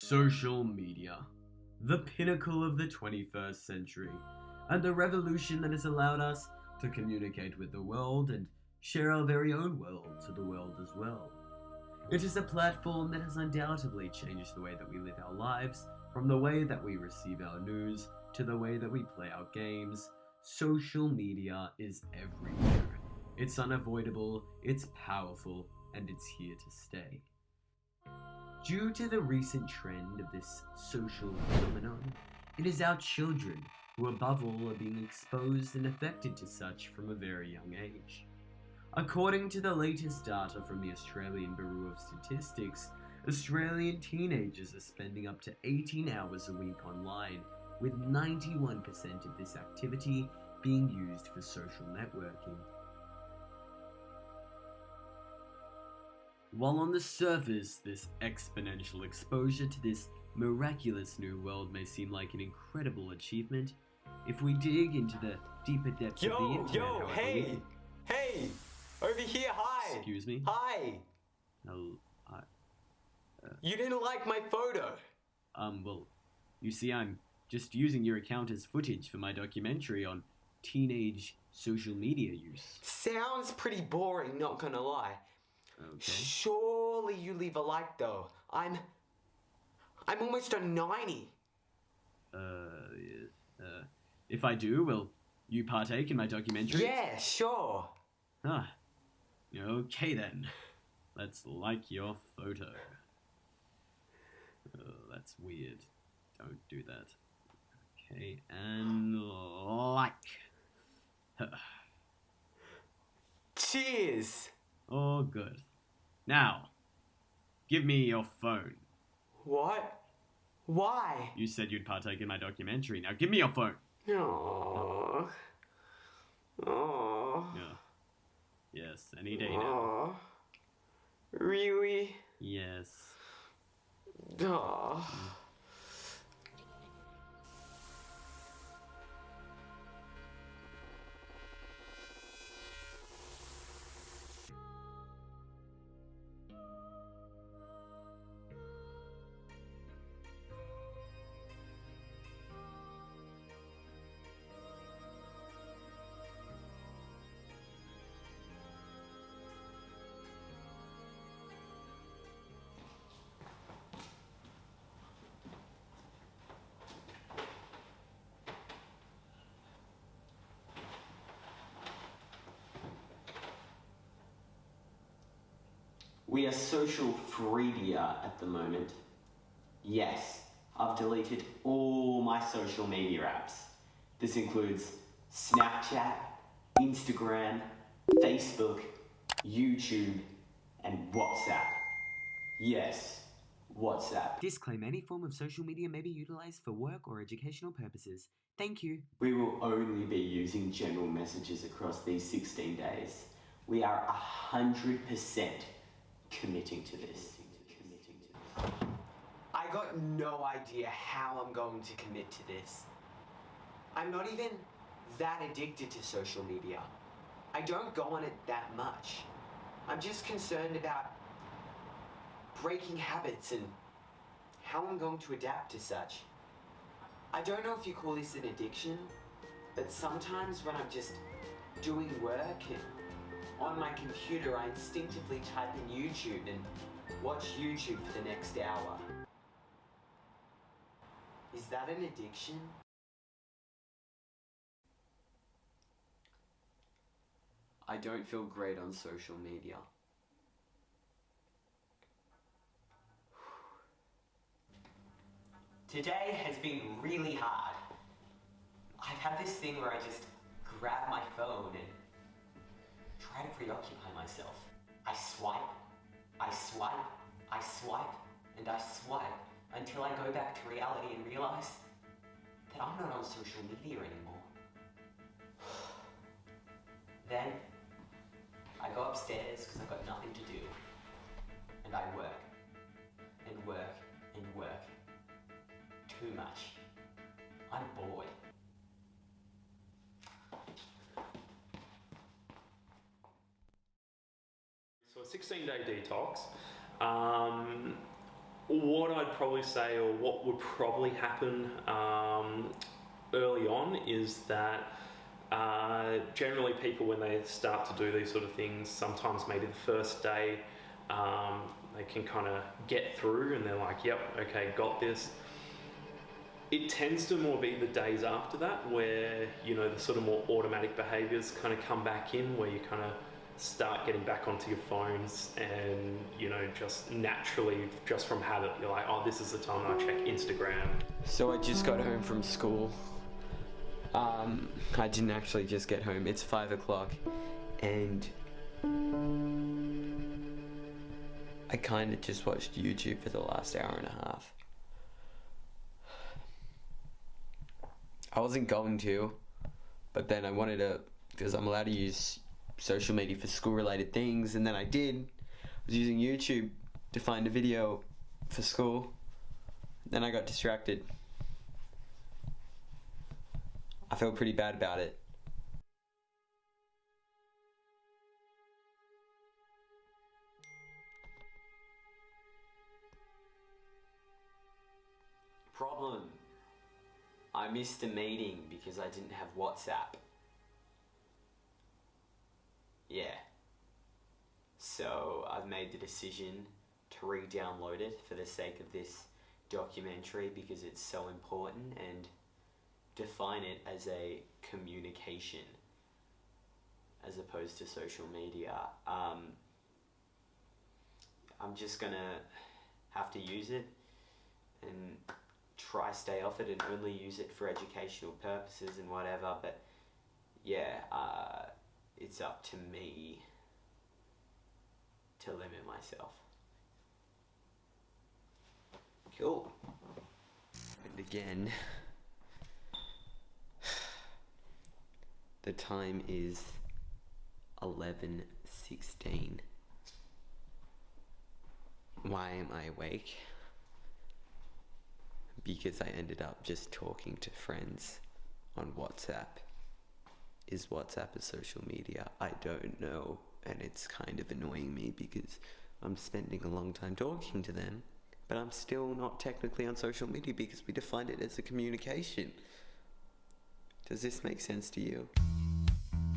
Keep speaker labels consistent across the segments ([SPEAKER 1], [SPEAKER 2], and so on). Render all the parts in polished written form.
[SPEAKER 1] Social media, the pinnacle of the 21st century, and the revolution that has allowed us to communicate with the world and share our very own world to the world as well. It is a platform that has undoubtedly changed the way that we live our lives, from the way that we receive our news to the way that we play our games. Social media is everywhere. It's unavoidable, it's powerful, and it's here to stay. Due to the recent trend of this social phenomenon, it is our children who above all are being exposed and affected to such from a very young age. According to the latest data from the Australian Bureau of Statistics, Australian teenagers are spending up to 18 hours a week online, with 91% of this activity being used for social networking. While on the surface, this exponential exposure to this miraculous new world may seem like an incredible achievement, if we dig into the deeper depths of the internet,
[SPEAKER 2] Hey! Over here, hi!
[SPEAKER 1] Excuse me?
[SPEAKER 2] Hi! You didn't like my photo!
[SPEAKER 1] Well, you see, I'm just using your account as footage for my documentary on teenage social media use.
[SPEAKER 2] Sounds pretty boring, not gonna lie.
[SPEAKER 1] Okay.
[SPEAKER 2] Surely you leave a like though. I'm almost on 90.
[SPEAKER 1] If I do, will you partake in my documentary?
[SPEAKER 2] Yeah, sure.
[SPEAKER 1] Okay then. Let's like your photo. That's weird. Don't do that. Okay, and like.
[SPEAKER 2] Cheers!
[SPEAKER 1] Oh, good. Now, give me your phone.
[SPEAKER 2] What? Why?
[SPEAKER 1] You said you'd partake in my documentary. Now give me your phone.
[SPEAKER 2] Oh.
[SPEAKER 1] Yeah. Yes, any day now.
[SPEAKER 2] Really?
[SPEAKER 1] Yes.
[SPEAKER 2] Oh.
[SPEAKER 3] We are social freedia at the moment. Yes, I've deleted all my social media apps. This includes Snapchat, Instagram, Facebook, YouTube, and WhatsApp. Yes, WhatsApp.
[SPEAKER 1] Disclaimer: any form of social media may be utilized for work or educational purposes. Thank you.
[SPEAKER 3] We will only be using general messages across these 16 days. We are 100% committing to this.
[SPEAKER 2] I got no idea how I'm going to commit to this. I'm not even that addicted to social media. I don't go on it that much. I'm just concerned about breaking habits and how I'm going to adapt to such. I don't know if you call this an addiction, but sometimes when I'm just doing work and on my computer, I instinctively type in YouTube and watch YouTube for the next hour. Is that an addiction? I don't feel great on social media. Today has been really hard. I've had this thing where I just grab my phone and try to preoccupy myself. I swipe, I swipe, I swipe, and I swipe until I go back to reality and realize that I'm not on social media anymore. Then I go upstairs because I've got nothing to do, and I work, and work, and work. Too much. I'm bored.
[SPEAKER 4] So a 16-day detox. what I'd probably say, or what would probably happen early on, is that generally people, when they start to do these sort of things, sometimes maybe the first day they can kind of get through and they're like, yep, okay, got this. It tends to more be the days after that where, you know, the sort of more automatic behaviours kind of come back in, where you kind of start getting back onto your phones and, you know, just naturally, just from habit, you're like, oh, this is the time I check Instagram.
[SPEAKER 3] So I just got home from school. I didn't actually just get home. It's 5 o'clock and I kind of just watched YouTube for the last hour and a half. I wasn't going to, but then I wanted to, because I'm allowed to use social media for school-related things, and then I did. I was using YouTube to find a video for school, then I got distracted. I feel pretty bad about it. Problem. I missed a meeting because I didn't have WhatsApp. Yeah. So I've made the decision to re-download it for the sake of this documentary because it's so important, and define it as a communication as opposed to social media. I'm just gonna have to use it and try stay off it and only use it for educational purposes and whatever, but yeah, it's up to me to limit myself. Cool. And again, the time is 11:16. Why am I awake? Because I ended up just talking to friends on WhatsApp. Is WhatsApp a social media? I don't know, and it's kind of annoying me because I'm spending a long time talking to them, but I'm still not technically on social media because we defined it as a communication. Does this make sense to you?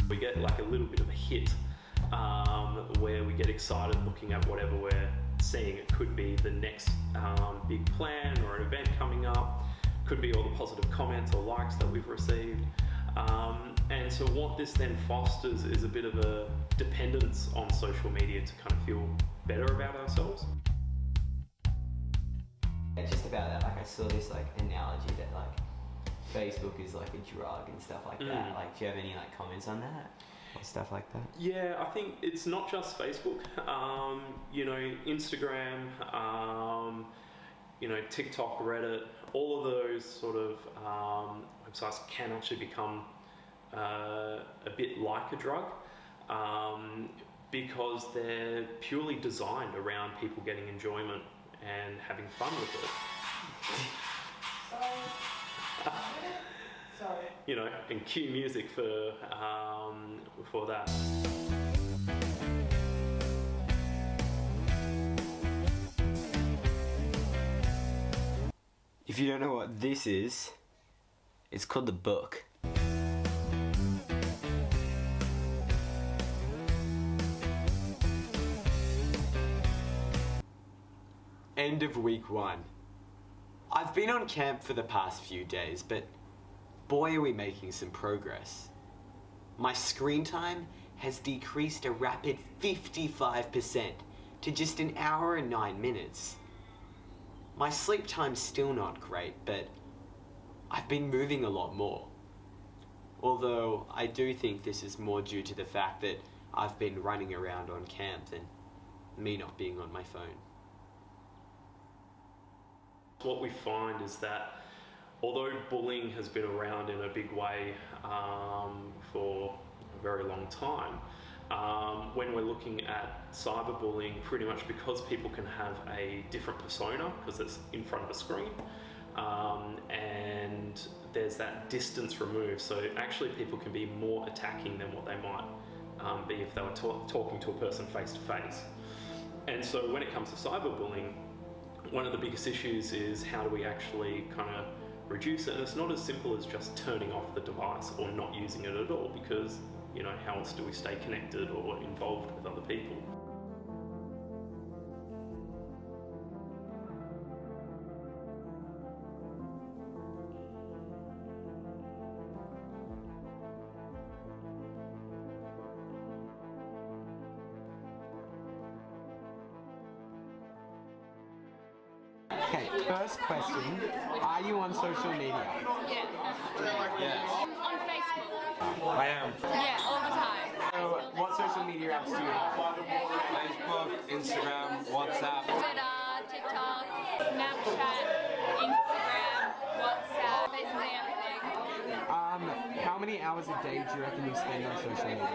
[SPEAKER 4] We get like a little bit of a hit where we get excited looking at whatever we're seeing. It could be the next big plan or an event coming up, could be all the positive comments or likes that we've received. And so what this then fosters is a bit of a dependence on social media to kind of feel better about ourselves.
[SPEAKER 3] Yeah, just about that, like I saw this like analogy that like Facebook is like a drug and stuff like that. Like, do you have any like comments on that? Or stuff like that?
[SPEAKER 4] Yeah, I think it's not just Facebook. You know, Instagram, you know, TikTok, Reddit, all of those sort of websites can actually become a bit like a drug because they're purely designed around people getting enjoyment and having fun with it.
[SPEAKER 5] Sorry.
[SPEAKER 4] You know, and cue music for that.
[SPEAKER 3] If you don't know what this is, it's called the book. End of week 1. I've been on camp for the past few days, but boy are we making some progress. My screen time has decreased a rapid 55% to just an hour and 9 minutes. My sleep time's still not great, but I've been moving a lot more. Although I do think this is more due to the fact that I've been running around on camp than me not being on my phone.
[SPEAKER 4] What we find is that although bullying has been around in a big way for a very long time, when we're looking at cyberbullying, pretty much because people can have a different persona because it's in front of a screen, and there's that distance removed, so actually people can be more attacking than what they might be if they were talking to a person face to face. And so when it comes to cyberbullying, one of the biggest issues is how do we actually kind of reduce it, and it's not as simple as just turning off the device or not using it at all, because how else do we stay connected or involved with other people?
[SPEAKER 3] Okay, first question. Are you on social media?
[SPEAKER 5] Yeah. On Facebook.
[SPEAKER 6] I am.
[SPEAKER 5] Yeah, all the time.
[SPEAKER 3] So, what social media apps do you have?
[SPEAKER 6] Facebook, Instagram, WhatsApp.
[SPEAKER 5] Twitter, TikTok, Snapchat, Instagram, WhatsApp, basically everything.
[SPEAKER 3] How many hours a day do you reckon you spend on social media?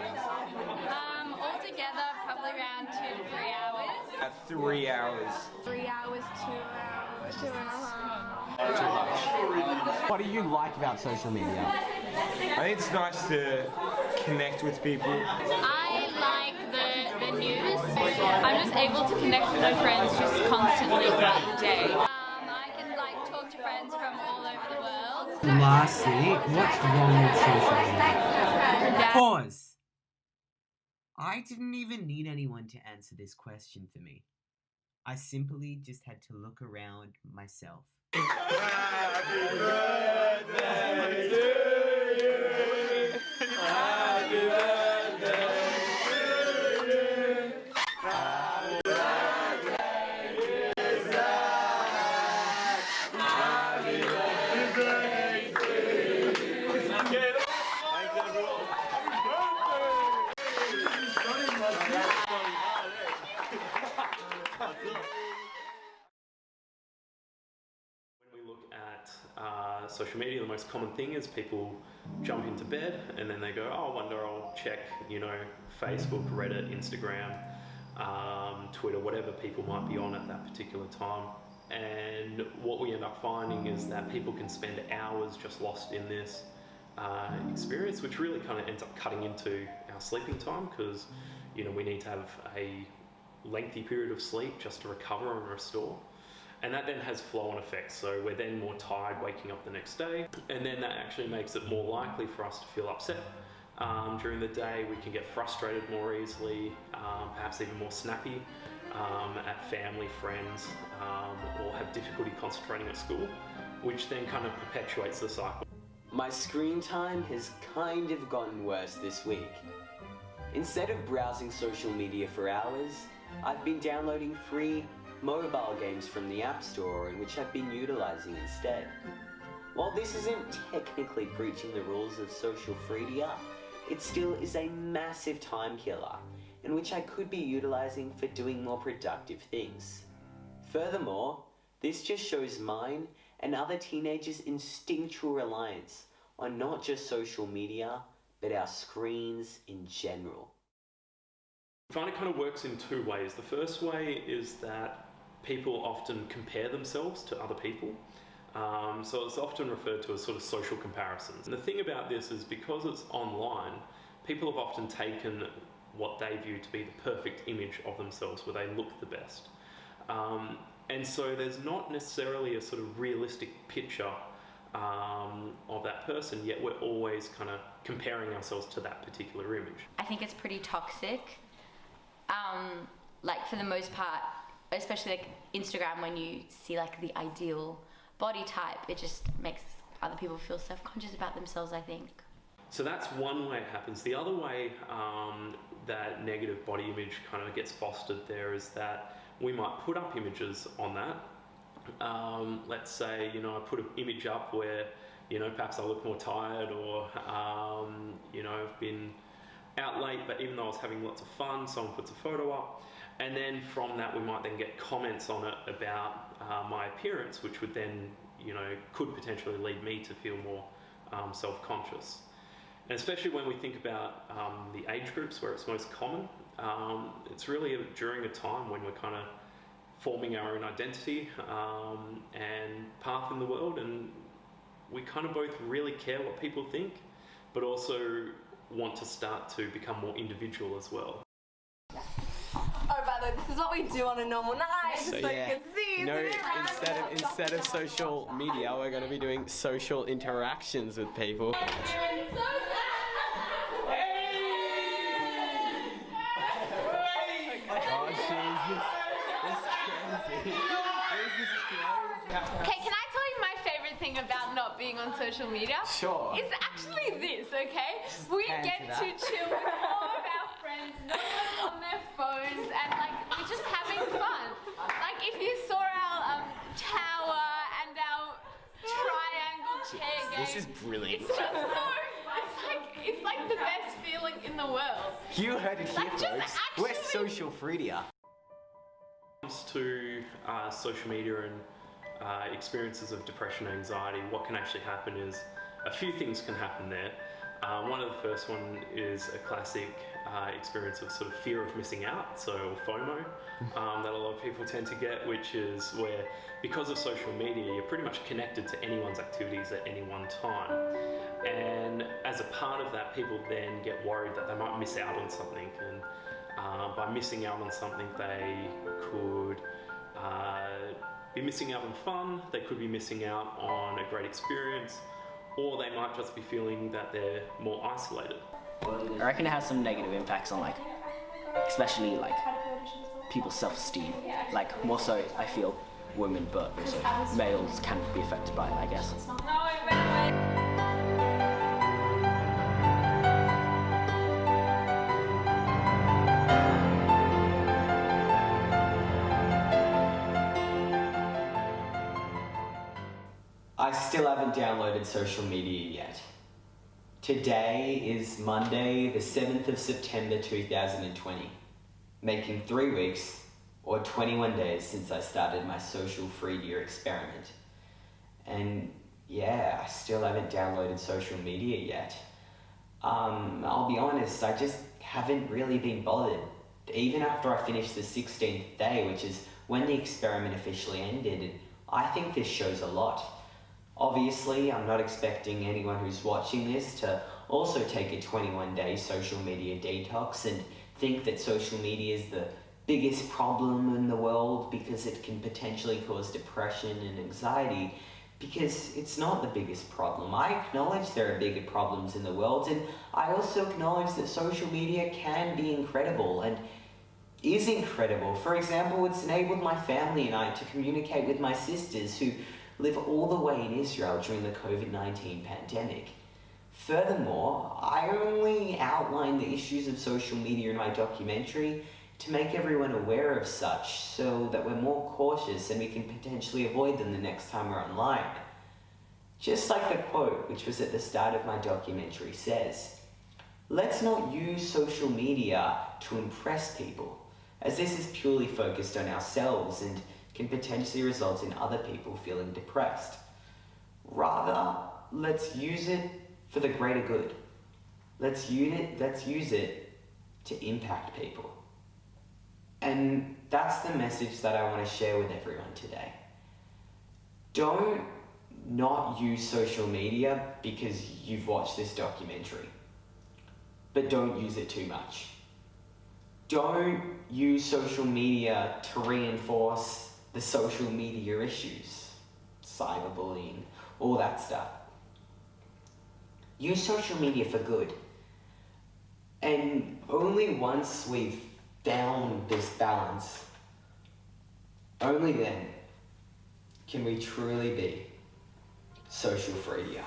[SPEAKER 5] Altogether, probably around 2 to 3 hours.
[SPEAKER 6] At 3 hours.
[SPEAKER 5] 3 hours, 2 hours, 2.5.
[SPEAKER 3] What do you like about social media?
[SPEAKER 6] I think it's nice to connect with people.
[SPEAKER 5] I like the news. I'm just able to connect with my friends just constantly throughout the day. I can talk to friends from all over the world.
[SPEAKER 1] Lastly, what's wrong with social media? Pause. I didn't even need anyone to answer this question for me. I simply just had to look around myself.
[SPEAKER 6] Happy birthday to you. Happy birthday to you. Happy birthday, dear Zach. Happy birthday to you. Thanks, everyone.
[SPEAKER 4] When we look at social media, the most common thing is people jump into bed and then they go, oh, I wonder, I'll check, Facebook, Reddit, Instagram, Twitter, whatever people might be on at that particular time. And what we end up finding is that people can spend hours just lost in this experience, which really kind of ends up cutting into our sleeping time, because we need to have a lengthy period of sleep just to recover and restore. And that then has flow-on effects, so we're then more tired waking up the next day, and then that actually makes it more likely for us to feel upset during the day. We can get frustrated more easily, perhaps even more snappy at family, friends, or have difficulty concentrating at school, which then kind of perpetuates the cycle.
[SPEAKER 2] My screen time has kind of gotten worse this week. Instead of browsing social media for hours, I've been downloading free mobile games from the App Store, in which I've been utilizing instead. While this isn't technically breaching the rules of social freedom, it still is a massive time killer, in which I could be utilizing for doing more productive things. Furthermore, this just shows mine and other teenagers' instinctual reliance on not just social media, but our screens in general.
[SPEAKER 4] I find it kind of works in two ways. The first way is that people often compare themselves to other people. So it's often referred to as sort of social comparisons. And the thing about this is, because it's online, people have often taken what they view to be the perfect image of themselves, where they look the best. And so there's not necessarily a sort of realistic picture of that person, yet we're always kind of comparing ourselves to that particular image.
[SPEAKER 7] I think it's pretty toxic. For the most part, especially Instagram, when you see the ideal body type, it just makes other people feel self-conscious about themselves, I think.
[SPEAKER 4] So that's one way it happens. The other way that negative body image kind of gets fostered there is that we might put up images on that. Let's say, I put an image up where, perhaps I look more tired, or, I've been out late, but even though I was having lots of fun, someone puts a photo up. And then from that, we might then get comments on it about my appearance, which would then, could potentially lead me to feel more self-conscious. And especially when we think about the age groups where it's most common, it's really during a time when we're kind of forming our own identity and path in the world, and we kind of both really care what people think, but also want to start to become more individual as well.
[SPEAKER 8] Oh, by the way, this is what we do on a normal night, so you
[SPEAKER 3] yeah.
[SPEAKER 8] can see
[SPEAKER 3] No, instead of social media, we're going to be doing social interactions with people.
[SPEAKER 5] Oh, okay, can I tell you my favourite thing about not being on social media?
[SPEAKER 3] Sure.
[SPEAKER 5] It's actually this, okay? We get to chill with all of our friends, no one's on their phones, and like we're just having fun. Like if you saw our tower and our triangle chair game,
[SPEAKER 3] This is brilliant.
[SPEAKER 5] it's just so, it's like the best feeling in the world.
[SPEAKER 3] You heard it here,
[SPEAKER 5] Like, just
[SPEAKER 3] folks. We're
[SPEAKER 5] actually-
[SPEAKER 3] social freedia.
[SPEAKER 4] Comes to social media and experiences of depression and anxiety, what can actually happen is a few things can happen there. One of the first one is a classic experience of sort of fear of missing out, so FOMO, that a lot of people tend to get, which is where because of social media you're pretty much connected to anyone's activities at any one time, and as a part of that people then get worried that they might miss out on something, and by missing out on something they could be missing out on fun, they could be missing out on a great experience, or they might just be feeling that they're more isolated.
[SPEAKER 8] I reckon it has some negative impacts on like, especially like people's self-esteem. Like more so, I feel women, but also males can be affected by it, I guess.
[SPEAKER 5] No, it went away.
[SPEAKER 2] I still haven't downloaded social media yet. Today is Monday, the 7th of September 2020, making 3 weeks or 21 days since I started my social freedia experiment. And yeah, I still haven't downloaded social media yet. I'll be honest, I just haven't really been bothered. Even after I finished the 16th day, which is when the experiment officially ended, and I think this shows a lot. Obviously, I'm not expecting anyone who's watching this to also take a 21-day social media detox and think that social media is the biggest problem in the world because it can potentially cause depression and anxiety, because it's not the biggest problem. I acknowledge there are bigger problems in the world, and I also acknowledge that social media can be incredible and is incredible. For example, it's enabled my family and I to communicate with my sisters who live all the way in Israel during the COVID-19 pandemic. Furthermore, I only outline the issues of social media in my documentary to make everyone aware of such, so that we're more cautious and we can potentially avoid them the next time we're online. Just like the quote, which was at the start of my documentary, says, "Let's not use social media to impress people, as this is purely focused on ourselves and can potentially result in other people feeling depressed. Rather, let's use it for the greater good. Let's use it to impact people." And that's the message that I want to share with everyone today. Don't not use social media because you've watched this documentary, but don't use it too much. Don't use social media to reinforce the social media issues, cyberbullying, all that stuff. Use social media for good. And only once we've found this balance, only then can we truly be social freedia.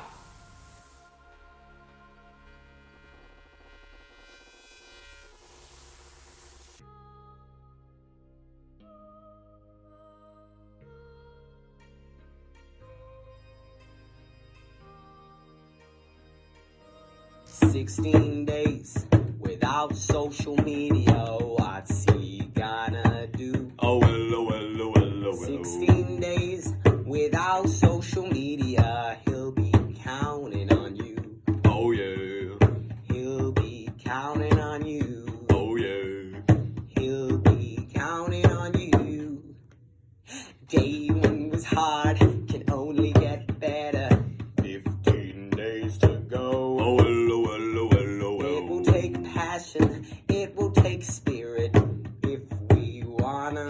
[SPEAKER 2] "16 days without social media, what's he gonna do?
[SPEAKER 3] Oh, hello, hello, hello, hello.
[SPEAKER 2] 16 days without social media, he'll be counting on you.
[SPEAKER 3] Oh, yeah.
[SPEAKER 2] He'll be counting on you.
[SPEAKER 3] Oh, yeah.
[SPEAKER 2] He'll be counting on you. Day one was hard, can only get better. 15 days to go.
[SPEAKER 3] Oh, hello, hello, hello,
[SPEAKER 2] It will
[SPEAKER 3] hello.
[SPEAKER 2] take passion, it will take spirit, if we wanna